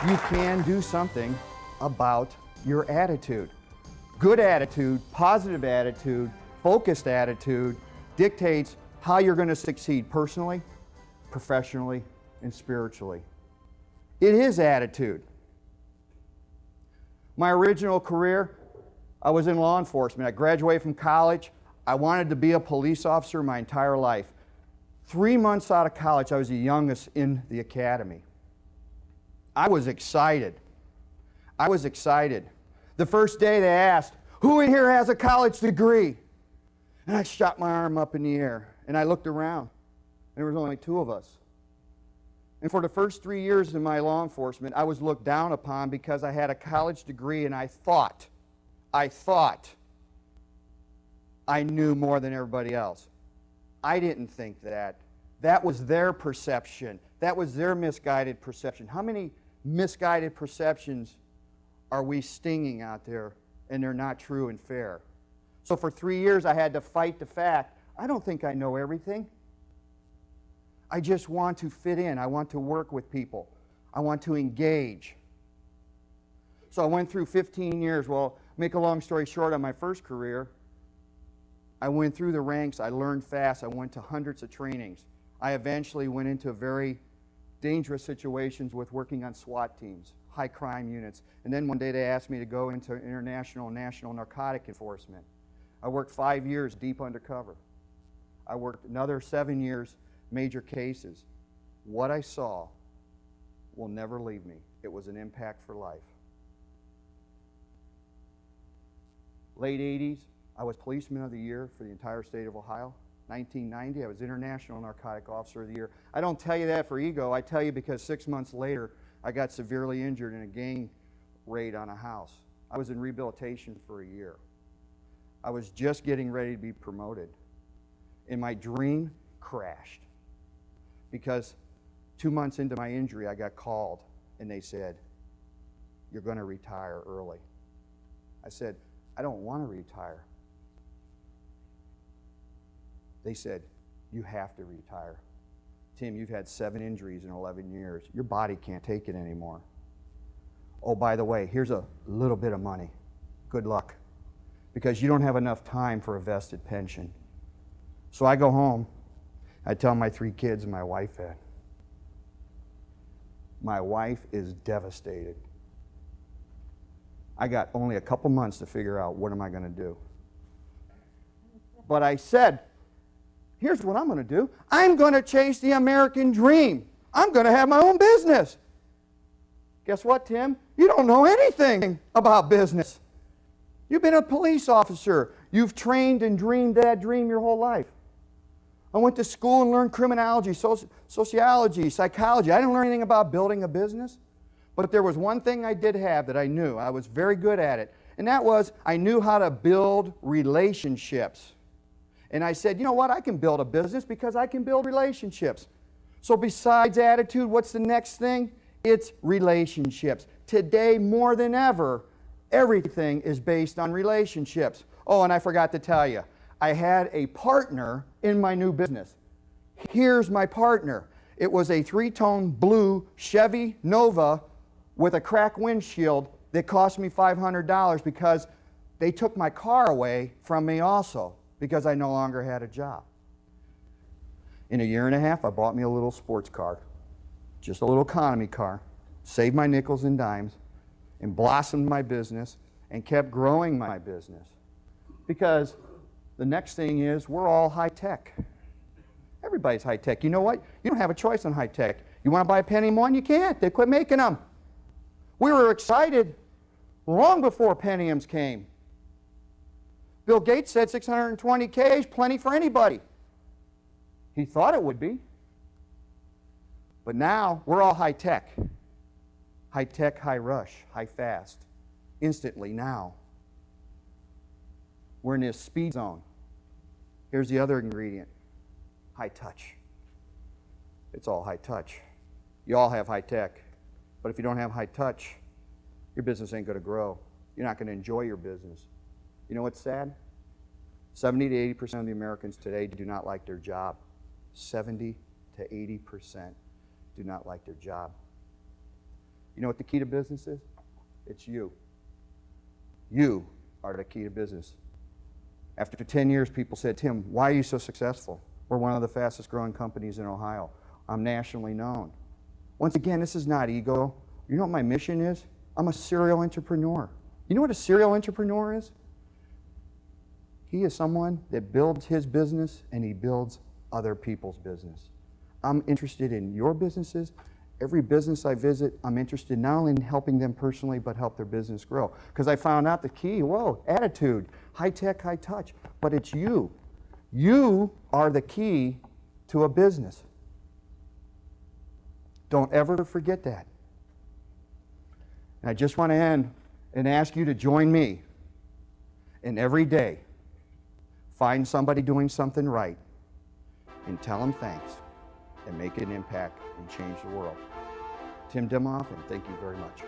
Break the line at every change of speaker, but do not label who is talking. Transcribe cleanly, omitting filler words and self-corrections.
You can do something about your attitude. Good attitude, positive attitude, focused attitude dictates how you're going to succeed personally, professionally, and spiritually. It is attitude. My original career, I was in law enforcement. I graduated from college. I wanted to be a police officer my entire life. 3 months out of college, I was the youngest in the academy. I was excited. I was excited. The first day they asked, "Who in here has a college degree?" And I shot my arm up in the air, and I looked around, and there was only 2 of us. And for the first 3 years in my law enforcement, I was looked down upon because I had a college degree, and I thought I knew more than everybody else. I didn't think that. That was their perception. That was their misguided perception. How many misguided perceptions are we stinging out there, and they're not true and fair? So for 3 years, I had to fight the fact, I don't think I know everything. I just want to fit in. I want to work with people. I want to engage. So I went through 15 years. Well, make a long story short, on my first career, I went through the ranks. I learned fast. I went to hundreds of trainings. I eventually went into very dangerous situations with working on SWAT teams, high crime units. And then one day they asked me to go into international and national narcotic enforcement. I worked 5 years deep undercover. I worked another 7 years major cases. What I saw will never leave me. It was an impact for life. Late 80s, I was Policeman of the Year for the entire state of Ohio. 1990, I was International Narcotic Officer of the Year. I don't tell you that for ego. I tell you because 6 months later, I got severely injured in a gang raid on a house. I was in rehabilitation for a year. I was just getting ready to be promoted. And my dream crashed. Because 2 months into my injury, I got called, and they said, "You're going to retire early." I said, "I don't want to retire." They said, "You have to retire. Tim, you've had 7 injuries in 11 years. Your body can't take it anymore. Oh, by the way, here's a little bit of money. Good luck, because you don't have enough time for a vested pension." So I go home. I tell my 3 kids and my wife that. My wife is devastated. I got only a couple months to figure out what am I going to do. But I said, here's what I'm going to do. I'm going to chase the American dream. I'm going to have my own business. Guess what, Tim? You don't know anything about business. You've been a police officer. You've trained and dreamed that dream your whole life. I went to school and learned criminology, sociology, psychology. I didn't learn anything about building a business, but there was one thing I did have that I knew. I was very good at it, and that was I knew how to build relationships. And I said, you know what? I can build a business because I can build relationships. So besides attitude, what's the next thing? It's relationships. Today, more than ever, everything is based on relationships. Oh, and I forgot to tell you, I had a partner in my new business. Here's my partner. It was a 3-tone blue Chevy Nova with a cracked windshield that cost me $500 because they took my car away from me also because I no longer had a job. In a year and a half, I bought me a little sports car, just a little economy car, saved my nickels and dimes, and blossomed my business and kept growing my business. Because the next thing is we're all high-tech. Everybody's high-tech. You know what? You don't have a choice on high-tech. You want to buy a Pentium? You can't. They quit making them. We were excited long before Pentiums came. Bill Gates said 620K is plenty for anybody. He thought it would be. But now we're all high-tech. High-tech, high-rush, high-fast. Instantly now. We're in this speed zone. Here's the other ingredient. High touch. It's all high touch. You all have high tech. But if you don't have high touch, your business ain't going to grow. You're not going to enjoy your business. You know what's sad? 70 to 80% of the Americans today do not like their job. 70 to 80% do not like their job. You know what the key to business is? It's you. You are the key to business. After 10 years, people said, Tim, why are you so successful? We're one of the fastest growing companies in Ohio. I'm nationally known. Once again, this is not ego. You know what my mission is? I'm a serial entrepreneur. You know what a serial entrepreneur is? He is someone that builds his business and he builds other people's business. I'm interested in your businesses. Every business I visit, I'm interested not only in helping them personally, but help their business grow. Because I found out the key, attitude, high tech, high touch, but it's you. You are the key to a business. Don't ever forget that. And I just want to end and ask you to join me in every day. Find somebody doing something right and tell them thanks and make an impact and change the world. Tim Dimoff, and thank you very much.